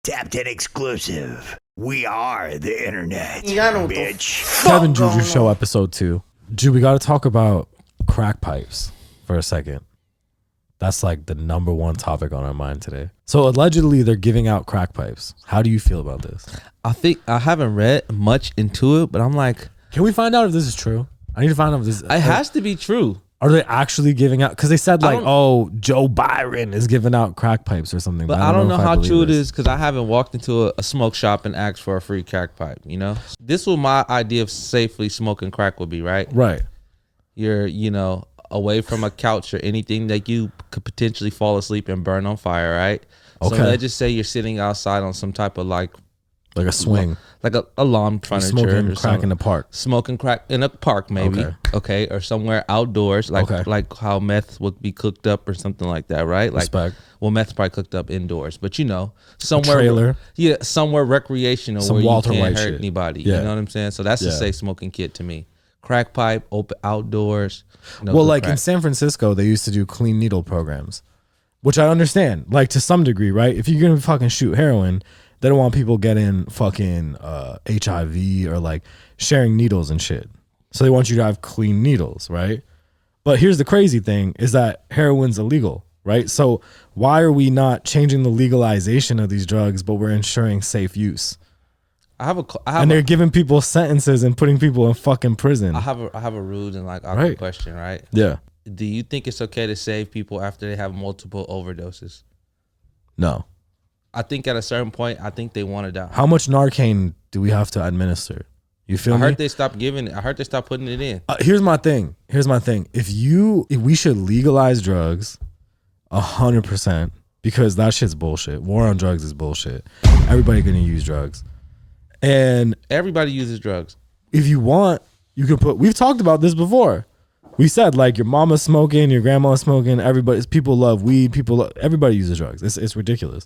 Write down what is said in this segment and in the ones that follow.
Tapped in exclusive. We are the internet, bitch. Kevin Juju Show episode 2. Dude, we got to talk about crack pipes for a second. That's like the number one topic on our mind today. So allegedly they're giving out crack pipes. How do you feel about this? I think I haven't read much into it, but I'm like, can we find out if this is true? I need to find out if this it has to be true. Are they actually giving out? Because they said like, oh, Joe Byron is giving out crack pipes or something. But I don't know how true it is because I haven't walked into a smoke shop and asked for a free crack pipe, you know? This was my idea of safely smoking crack would be, right? Right. You're, away from a couch or anything that you could potentially fall asleep and burn on fire, right? Okay. So let's just say you're sitting outside on some type of like a swing. Like a lawn furniture. Smoking crack in the park. Smoking crack in a park, maybe. Okay. Or somewhere outdoors, like how meth would be cooked up or something like that, right? Like, Respect. Well, meth's probably cooked up indoors, but somewhere. A trailer. Yeah, somewhere recreational Some where Walter you can't White hurt shit. anybody. Yeah. You know what I'm saying? So that's a safe smoking kit to me. Crack pipe, open outdoors. Well, like crack. in San Francisco, they used to do clean needle programs, which I understand, like to some degree, right? If you're gonna fucking shoot heroin, they don't want people getting fucking HIV or like sharing needles and shit. So they want you to have clean needles, right? But here's the crazy thing is that heroin's illegal, right? So why are we not changing the legalization of these drugs, but we're ensuring safe use? And they're giving people sentences and putting people in fucking prison. I have a rude and like awkward question, right? Yeah. Do you think it's okay to save people after they have multiple overdoses? No. I think at a certain point, I think they want to die. How much Narcan do we have to administer? You feel me? I heard they stopped giving it. I heard they stopped putting it in. Here's my thing. If we should legalize drugs 100%, because that shit's bullshit. War on drugs is bullshit. Everybody gonna use drugs. And everybody uses drugs. If you want, you can we've talked about this before. We said like your mama's smoking, your grandma's smoking, people love weed, everybody uses drugs. It's ridiculous.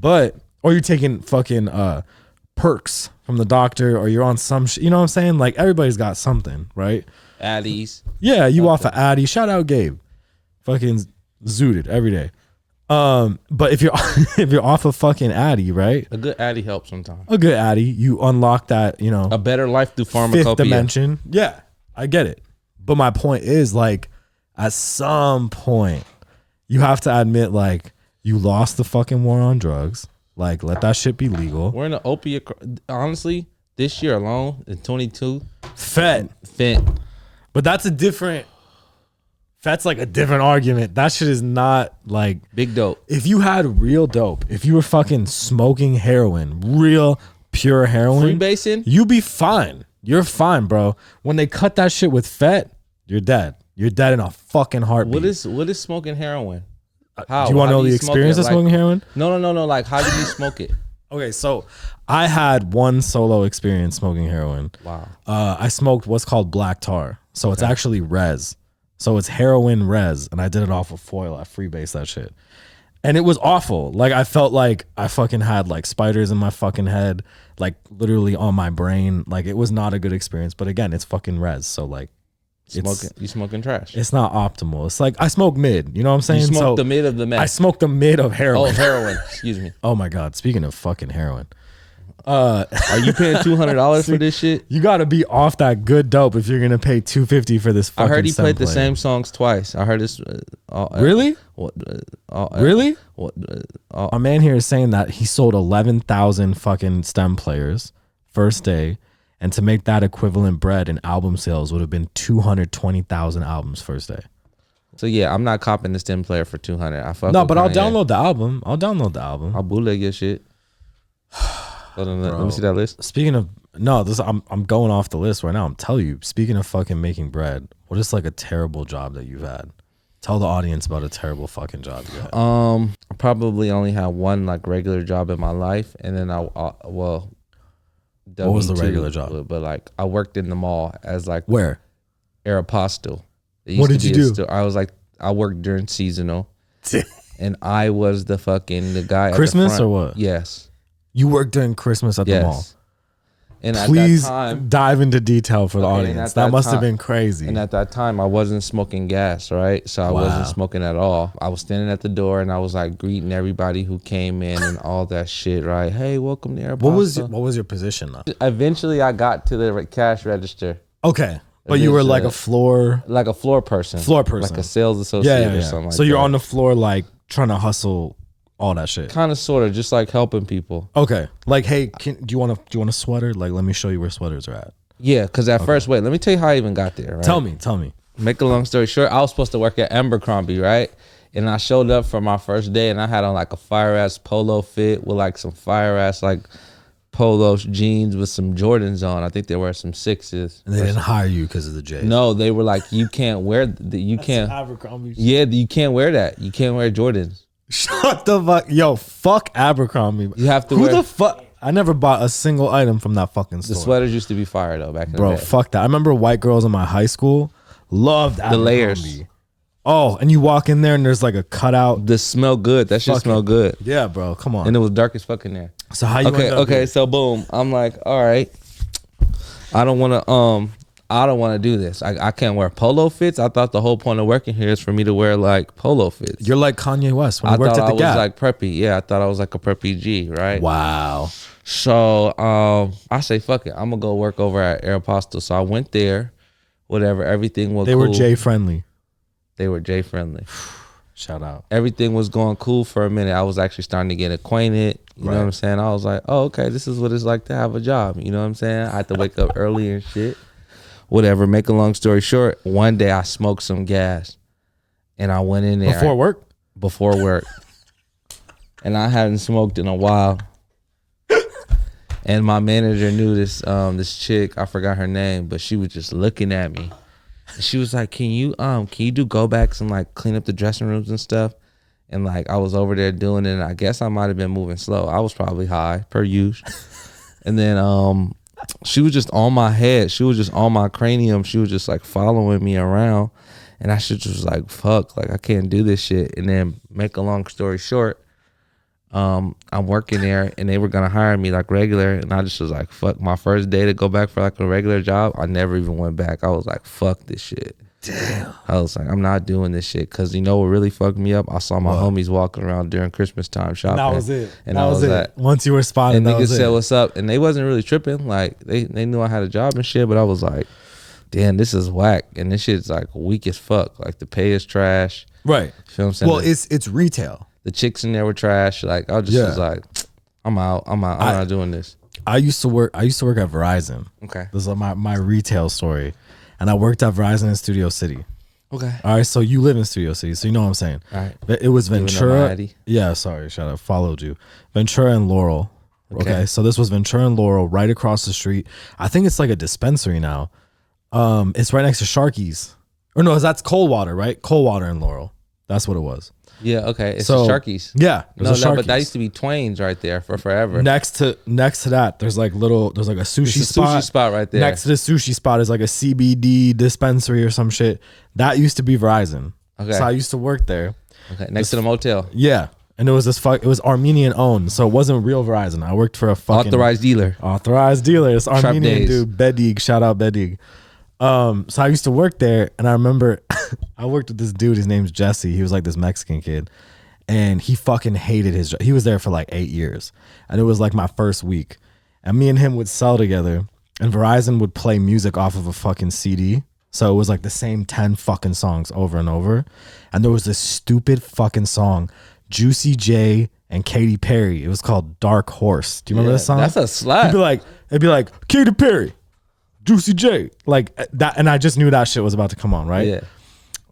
Or you're taking fucking perks from the doctor, or you're on some you know what I'm saying? Like everybody's got something, right? Addies. Yeah, you off of Addy. Shout out Gabe. Fucking zooted every day. But if you're if you're off of fucking Addy, right? A good Addy helps sometimes. A good Addy, you unlock that, a better life through pharmacopoeia. Fifth dimension. Yeah, I get it. But my point is like at some point you have to admit like you lost the fucking war on drugs. Like let that shit be legal. We're in an opiate. Honestly, this year alone in 22, fent. But that's like a different argument. That shit is not like big dope. If you had real dope, if you were fucking smoking heroin, real pure heroin, freebasing, you'd be fine. You're fine, bro. When they cut that shit with fet, you're dead. You're dead in a fucking heartbeat. What is smoking heroin? How? Do you want to know the experience of smoking heroin? No. Like, how do you smoke it? Okay, so I had one solo experience smoking heroin. Wow. I smoked what's called black tar. So it's actually res. So it's heroin res. And I did it off of foil. I freebased that shit. And it was awful. Like I felt like I fucking had like spiders in my fucking head, like literally on my brain. Like it was not a good experience. But again, it's fucking res. So like you smoking trash. It's not optimal. It's like I smoke mid. You know what I'm saying? You smoke the mid of the meth. I smoke the mid of heroin. Oh, heroin. Excuse me. Oh my God. Speaking of fucking heroin. Are you paying $200 for this shit? You got to be off that good dope if you're gonna pay $250 for this. Fucking I heard he played the player. same songs twice. I heard this. Really? Really? A man here is saying that he sold 11,000 fucking stem players first day, and to make that equivalent bread in album sales would have been 220,000 albums first day. So yeah, I'm not copping the stem player for 200. But I'll download the album. I'll bootleg your shit. Let me see that list. Speaking of I'm going off the list right now. I'm telling you. Speaking of fucking making bread, what is like a terrible job that you've had? Tell the audience about a terrible fucking job you had. I probably only had one like regular job in my life, and then what was the regular job? But like I worked in the mall as like where? Aeropostale. What did you do? I worked during seasonal, and I was the guy. Christmas at the front. or what? Yes. You worked during Christmas at the mall. And Please at that time, dive into detail for the Okay, and audience. at That that must have time- been crazy. and at that time, I wasn't smoking gas, right? So I Wow. wasn't smoking at all. I was standing at the door and I was like greeting everybody who came in and all that shit, right? Hey, welcome to Air What Pasta. was your position though? Eventually, I got to the cash register, Okay, but you were like a floor like a floor person, like a sales associate or something. Like so you're that. on the floor like trying to hustle all that shit. Kind of, sort of, just like helping people. Okay, like hey, do you want a sweater? Like let me show you where sweaters are at. Yeah, because at first, wait, let me tell you how I even got there. Right? Tell me. Make a long story short, I was supposed to work at Abercrombie, right? And I showed up for my first day, and I had on like a fire ass polo fit with like some fire ass like polo jeans with some Jordans on. I think they were some sixes. And they didn't hire you because of the J's. No, they were like, you can't wear you can't. Abercrombie. Yeah, you can't wear that. You can't wear Jordans. Shut the fuck, yo, fuck Abercrombie. You have to Who wear the fuck? I never bought a single item from that fucking store. the sweaters used to be fire though back in Bro, the day. fuck that. I remember white girls in my high school loved The layers. Abercrombie. Oh, and you walk in there and there's like a cutout. The smell good. That shit Fucking- smell good. Yeah, bro, come on. And it was dark as fuck in there. So how you Okay, end up okay. here? So boom, I'm like, all right. I don't want to do this. I can't wear polo fits. I thought the whole point of working here is for me to wear like polo fits. You're like Kanye West when I he worked thought at I the was Gap. like preppy. Yeah, I thought I was like a preppy G, right? Wow. So I say fuck it. I'm gonna go work over at Aeropostale. So I went there. Whatever. Everything was They cool. were J friendly. They were J friendly. Shout out. Everything was going cool for a minute. I was actually starting to get acquainted. You know what I'm saying? I was like, oh, okay, this is what it's like to have a job. You know what I'm saying? I had to wake up early and shit. Whatever. Make a long story short, one day I smoked some gas and I went in there Before work? and I hadn't smoked in a while. And my manager knew this this chick, I forgot her name, but she was just looking at me. And she was like, Can you do go backs and like clean up the dressing rooms and stuff? And like I was over there doing it, and I guess I might have been moving slow. I was probably high, per usual. And then she was just on my head. She was just on my cranium. She was just like following me around. And I should just like, fuck, like I can't do this shit. And then make a long story short, I'm working there and they were gonna hire me like regular, and I just was like, fuck, my first day to go back for like a regular job, I never even went back. I was like, fuck this shit. Damn. I was like, I'm not doing this shit. Cause you know what really fucked me up? I saw my homies walking around during Christmas time shopping. That was it. And that I was it. like, Once you were spotted, and that niggas was said it. what's up, and they wasn't really tripping. Like they knew I had a job and shit, but I was like, damn, this is whack. And this shit's like weak as fuck. Like the pay is trash. Right. You feel what I'm saying? Well, it's retail. The chicks in there were trash. Like I just was like, I'm out. I'm not doing this. I used to work at Verizon. Okay. This is my retail story. And I worked at Verizon in Studio City. Okay. All right, so you live in Studio City, so you know what I'm saying. All right. But it was know my Ventura. ID. Yeah, sorry, shout out. Followed you. Ventura and Laurel. Okay. So this was Ventura and Laurel right across the street. I think it's like a dispensary now. It's right next to Sharky's. Or no, that's Coldwater, right? Coldwater and Laurel. That's what it was. Yeah. Okay. It's So the Sharkies. Yeah. it was No, a but that Sharky's. used to be Twain's right there for forever. Next to that, there's like a sushi It's a sushi spot right there. Next to the sushi spot is like a CBD dispensary or some shit. That used to be Verizon. Okay. So I used to work there. Okay. Next to the motel. Yeah. And it was it was Armenian owned, so it wasn't real Verizon. I worked for a fucking Authorized dealer. dealer. It's Armenian days. dude, Bedig. Shout out Bedig. So I used to work there, and I remember I worked with this dude. His name's Jesse. He was like this Mexican kid, and he fucking hated his job. He was there for like 8 years, and it was like my first week. And me and him would sell together, and Verizon would play music off of a fucking CD. So it was like the same 10 fucking songs over and over. And there was this stupid fucking song, Juicy J and Katy Perry. It was called Dark Horse. Do you remember this song? That's a slap. It'd be like Katy Perry, Juicy J, like that. And I just knew that shit was about to come on, right? Yeah.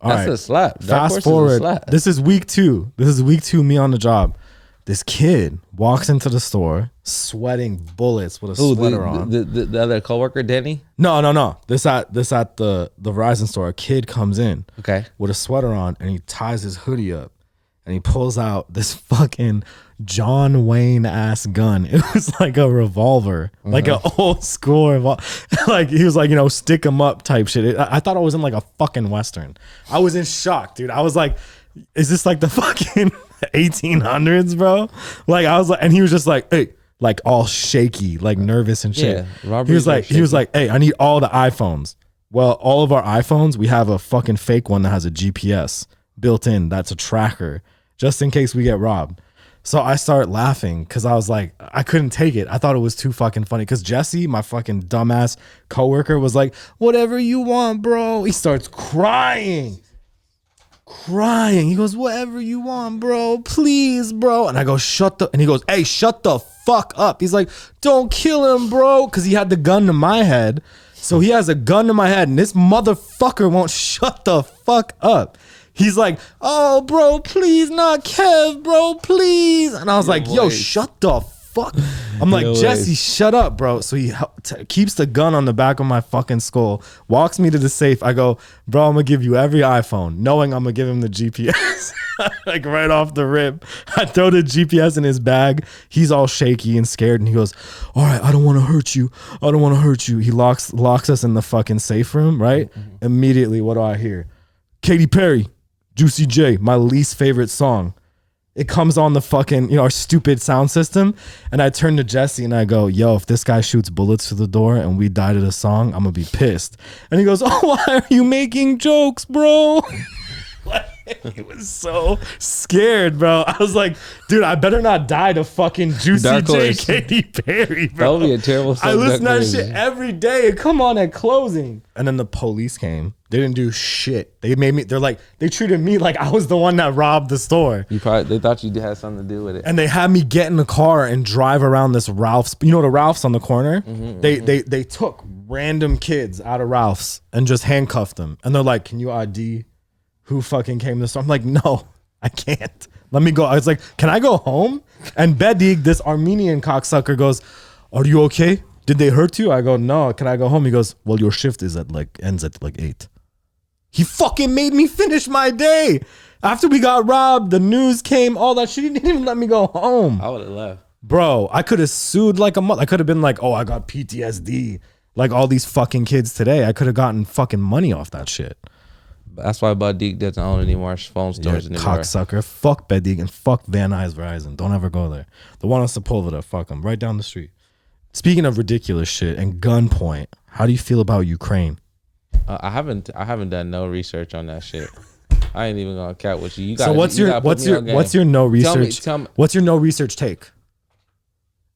All That's right. a slap. Dark Horse Fast is a forward. slap. This is week 2. Me on the job. This kid walks into the store sweating bullets with a Ooh, sweater on. the other coworker, Denny. No. This at the Verizon store. A kid comes in Okay. with a sweater on, and he ties his hoodie up, and he pulls out this fucking John Wayne ass gun. It was like a revolver, like an old school revolver. Like he was like, stick 'em up type shit. I thought I was in like a fucking Western. I was in shock, dude. I was like, is this like the fucking 1800s, bro? Like I was like, and he was just like, hey, like all shaky, like nervous and shit. Yeah, Robert he was like, hey, I need all the iPhones. Well, all of our iPhones, we have a fucking fake one that has a GPS built in. That's a tracker, just in case we get robbed. So I started laughing because I was like, I couldn't take it. I thought it was too fucking funny. Because Jesse, my fucking dumbass coworker, was like, whatever you want, bro. He starts crying. He goes, whatever you want, bro. Please, bro. And I go, and he goes, hey, shut the fuck up. He's like, don't kill him, bro. Because he had the gun to my head. So he has a gun to my head. And this motherfucker won't shut the fuck up. He's like, oh, bro, please, not Kev, bro, please. And I was like, yo, shut the fuck. I'm like, Jesse, shut up, bro. So he keeps the gun on the back of my fucking skull, walks me to the safe. I go, bro, I'm going to give you every iPhone, knowing I'm going to give him the GPS. Like right off the rip. I throw the GPS in his bag. He's all shaky and scared. And he goes, all right, I don't want to hurt you. He locks us in the fucking safe room, right? Mm-hmm. Immediately, what do I hear? Katy Perry. Juicy J, my least favorite song. It comes on the fucking, our stupid sound system. And I turn to Jesse and I go, yo, if this guy shoots bullets through the door and we die to the song, I'm going to be pissed. And he goes, oh, why are you making jokes, bro? He was so scared, bro. I was like, dude, I better not die to fucking Juicy J, Katy Perry, bro. That would be a terrible song. I listen to that shit every day. It come on at closing. And then the police came. They didn't do shit. They treated me like I was the one that robbed the store. They thought you had something to do with it. And they had me get in the car and drive around this Ralph's. You know the Ralph's on the corner? Mm-hmm, they took random kids out of Ralph's and just handcuffed them. And they're like, can you ID who fucking came to the store? I'm like, no, I can't. Let me go. I was like, can I go home? And Bedig, this Armenian cocksucker, goes, are you okay? Did they hurt you? I go, no. Can I go home? He goes, well, your shift ends at 8. He fucking made me finish my day. After we got robbed, the news came, all that shit. He didn't even let me go home. I would have left. Bro, I could have sued like a month. I could have been like, oh, I got PTSD. Like all these fucking kids today. I could have gotten fucking money off that shit. That's why Bedig doesn't own any more phone stores anymore. Cocksucker. Fuck Bedig and fuck Van Nuys Verizon. Don't ever go there. The one on Sepulveda, fuck them. Right down the street. Speaking of ridiculous shit and gunpoint, how do you feel about Ukraine? I haven't done no research on that shit. I ain't even gonna cat with you. So what's your no research? Tell me. What's your no research take?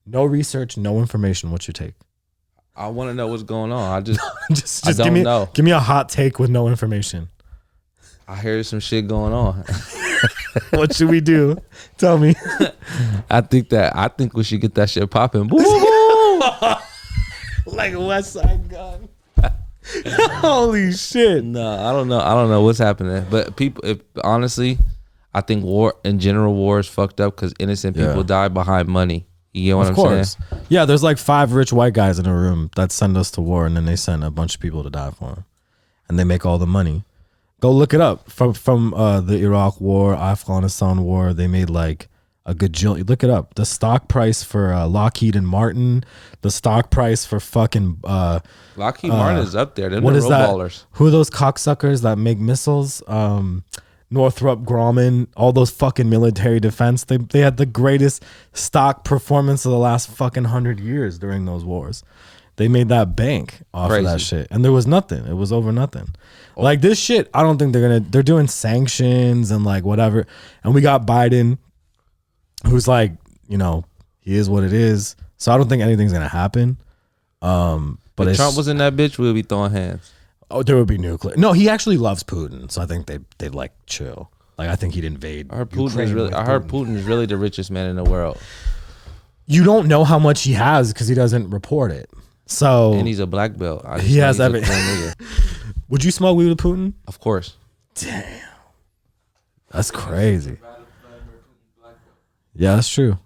No research, no information. What's your take? I want to know what's going on. I just don't know. Give me a hot take with no information. I hear some shit going on. What should we do? Tell me. I think we should get that shit popping. Like West Side Gun. Holy shit. No, I don't know what's happening. But honestly, I think war is fucked up because innocent people die behind money. You get what I'm saying? Yeah, there's like 5 rich white guys in a room that send us to war, and then they send a bunch of people to die for them, and they make all the money. Go look it up. From the Iraq War, Afghanistan War, they made like a gajillion. Look it up. The stock price for Lockheed and Martin, the stock price for fucking Lockheed Martin is up there. They're what is that? Ballers. Who are those cocksuckers that make missiles? Northrop Grumman, all those fucking military defense. They had the greatest stock performance of the last fucking 100 years during those wars. They made that bank off of that shit. And there was nothing. It was over nothing. Like this shit, I don't think they're doing sanctions and like whatever. And we got Biden, who's like, he is what it is. So I don't think anything's going to happen. But if Trump was in that bitch, we'll be throwing hands. Oh, there would be nuclear. No, he actually loves Putin. So I think they'd like chill. Like I think he'd invade. I heard Putin is really the richest man in the world. You don't know how much he has because he doesn't report it. So and he's a black belt. He has everything. Would you smoke weed with Putin? Of course. Damn, that's crazy. Yeah, that's true.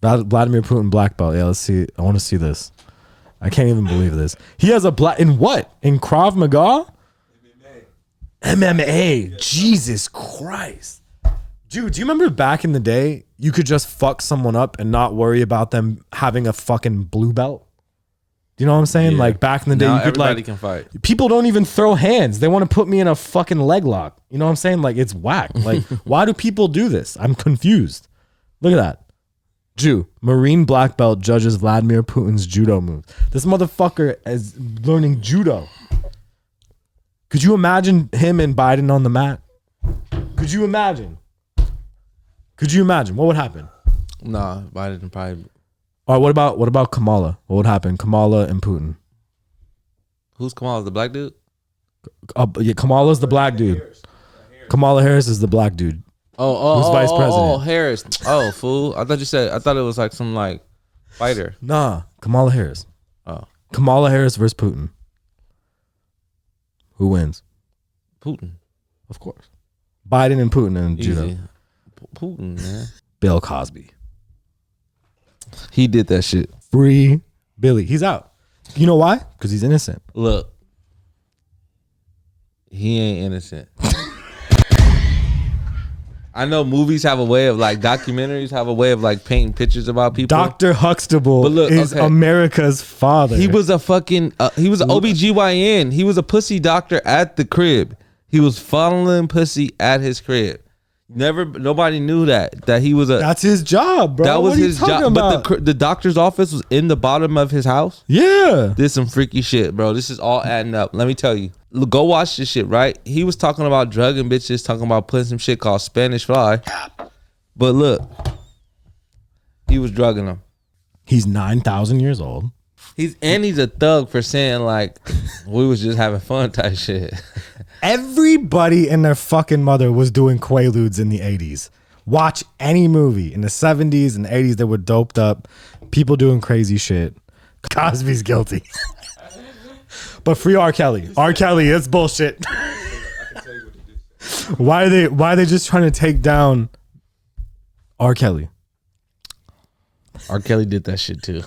Vladimir Putin black belt. Yeah, let's see. I want to see this. I can't even believe this. He has a black in what? In Krav Maga? MMA. Jesus Christ. Dude, do you remember back in the day, you could just fuck someone up and not worry about them having a fucking blue belt? Do you know what I'm saying? Yeah. Like back in the day, now you could everybody can fight. People don't even throw hands. They want to put me in a fucking leg lock. You know what I'm saying? Like it's whack. Like why do people do this? I'm confused. Look at that. Jew, Marine black belt judges Vladimir Putin's judo moves. This motherfucker is learning judo. Could you imagine him and Biden on the mat? Could you imagine? What would happen? Nah, Biden probably. All right, what about Kamala? What would happen? Kamala and Putin. Who's Kamala? The black dude? Yeah, Kamala's the black dude. Kamala Harris is the black dude. Who's vice president? Oh, Harris. Oh, fool. I thought it was like some like fighter. Nah, Kamala Harris. Oh. Kamala Harris versus Putin. Who wins? Putin. Of course. Biden and Putin and Easy. judo. Putin, man. Bill Cosby. He did that shit. Free Billy. He's out. You know why? Because he's innocent. Look. He ain't innocent. I know movies have a way of like documentaries have a way of like painting pictures about people. Dr. Huxtable is America's father. He was a fucking he was an OBGYN. He was a pussy doctor at the crib. He was funneling pussy at his crib. Nobody knew that he was a. That's his job, bro. That was what his job. But the doctor's office was in the bottom of his house. Yeah, this is some freaky shit, bro. This is all adding up. Let me tell you. Look, go watch this shit. Right? He was talking about drugging bitches, talking about putting some shit called Spanish fly. But look, he was drugging them. He's 9,000 years old. He's a thug for saying like we was just having fun type shit. Everybody and their fucking mother was doing Quaaludes in the 80s. Watch any movie in the 70s and 80s that were doped up. People doing crazy shit. Cosby's guilty. But free R. Kelly. R. Kelly, it's bullshit. Why are they just trying to take down R. Kelly? R. Kelly did that shit too.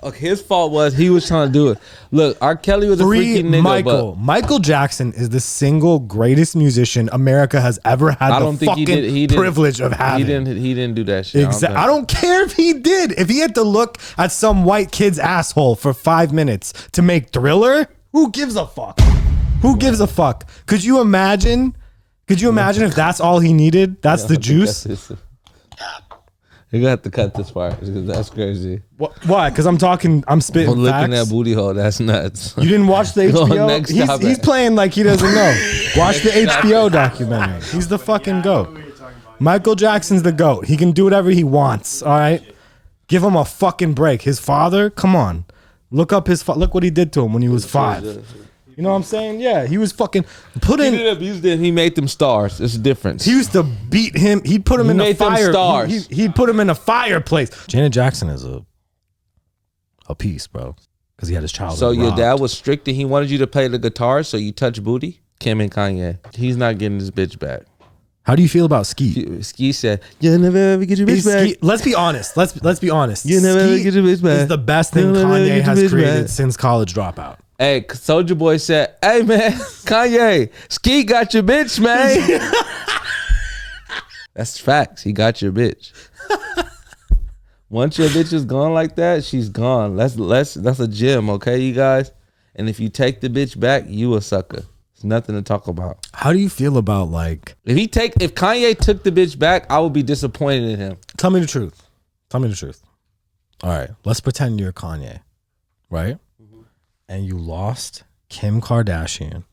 Okay, his fault was he was trying to do it. Look, R. Kelly was a freaking nigga. Michael Jackson is the single greatest musician America has ever had privilege of having. He didn't do that shit. Exactly. I don't care if he did. If he had to look at some white kid's asshole for 5 minutes to make Thriller, who gives a fuck? Who gives a fuck? Could you imagine if that's all he needed? That's the juice. You're gonna have to cut this part because that's crazy. Why? Because I'm spitting looking facts. at booty hole. That's nuts. You didn't watch the HBO? He's playing like he doesn't know. Watch the HBO documentary. He's the fucking GOAT. Michael Jackson's the GOAT. He can do whatever he wants. All right, give him a fucking break. His father, come on, look up look what he did to him when he was 5. You know what I'm saying? Yeah, he was fucking He didn't abuse them. He made them stars. It's a difference. He used to beat him. He'd put him in a fire. He'd put him in a fireplace. Janet Jackson is a piece, bro, because he had his childhood. So your dad was strict and he wanted you to play the guitar, so you touch booty. Kim and Kanye. He's not getting his bitch back. How do you feel about Skeet? Skeet said, "You never ever get your bitch back." Let's be honest. Let's be honest. You never ever get your bitch back. Is the best thing Kanye has created since College Dropout. Hey, Soulja Boy said, "Hey man, Kanye, Skeet got your bitch, man." That's facts. He got your bitch. Once your bitch is gone like that, she's gone. That's a gem, okay, you guys. And if you take the bitch back, you a sucker. It's nothing to talk about. How do you feel about like if Kanye took the bitch back, I would be disappointed in him. Tell me the truth. All right, let's pretend you're Kanye, right? And you lost Kim Kardashian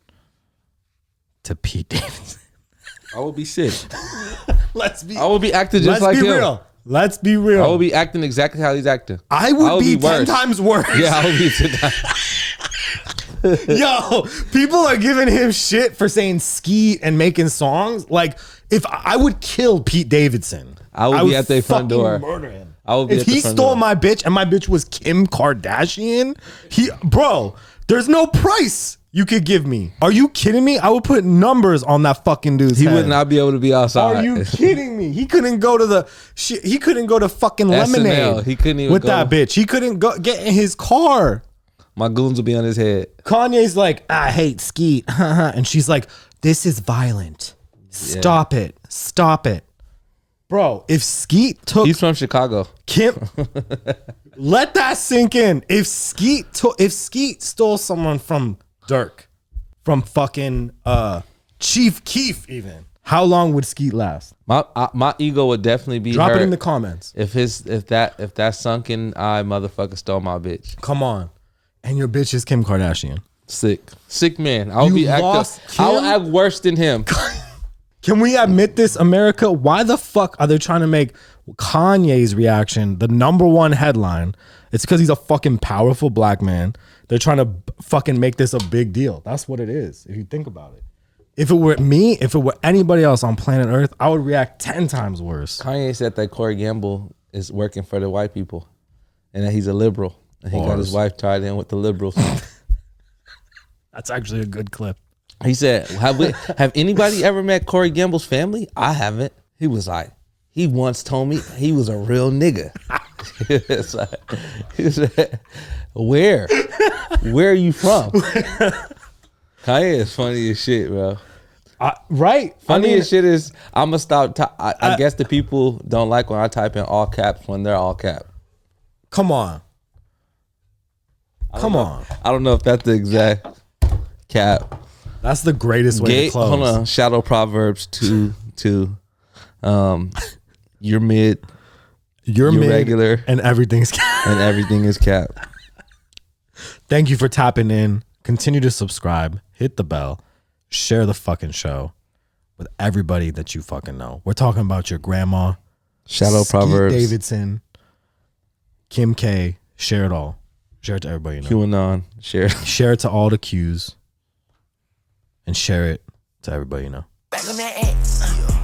to Pete Davidson. I would be sick. I would be acting just like him. Let's be real. I would be acting exactly how he's acting. I would be 10 times worse. Yeah, I would be 10 times. Yo, people are giving him shit for saying Skeet and making songs. Like, if I would kill Pete Davidson, I would be at their front door. Murder him. If he stole my bitch and my bitch was Kim Kardashian, bro, there's no price you could give me. Are you kidding me? I would put numbers on that fucking dude's head. He would not be able to be outside. Are you kidding me? He couldn't go to he couldn't go to fucking Lemonade. He couldn't even with that bitch. He couldn't get in his car. My goons will be on his head. Kanye's like, I hate Skeet. And she's like, this is violent. Stop it. Bro, if Skeet took... He's from Chicago. Kim... let that sink in. If Skeet stole someone from Dirk, from fucking Chief Keef even, How long would Skeet last? My ego would definitely be Drop hurt it in the comments. if that sunken eye motherfucker stole my bitch. Come on. And your bitch is Kim Kardashian. Sick man. I would You lost Kim? I would act worse than him. Can we admit this, America? Why the fuck are they trying to make Kanye's reaction the #1 headline? It's because he's a fucking powerful black man. They're trying to fucking make this a big deal. That's what it is, if you think about it. If it were me, if it were anybody else on planet Earth, I would react 10 times worse. Kanye said that Corey Gamble is working for the white people and that he's a liberal. And he got his wife tied in with the liberals. That's actually a good clip. He said, have anybody ever met Corey Gamble's family? I haven't. He was like, he once told me he was a real nigga. He said, where are you from? Kanye is funny as shit, bro. Right. Funny as shit is, I'm going to stop. I guess the people don't like when I type in all caps when they're all cap. Come on. I don't know if that's the exact cap. That's the greatest way to close. Hold on. Shadow Proverbs 2. You're mid. You're mid, regular. And everything's cap. And everything is cap. Thank you for tapping in. Continue to subscribe. Hit the bell. Share the fucking show with everybody that you fucking know. We're talking about your grandma. Shadow Skeet Proverbs. Davidson. Kim K. Share it all. Share it to everybody you know. QAnon. Share it to all the Qs. And share it to everybody you know. Back on that X.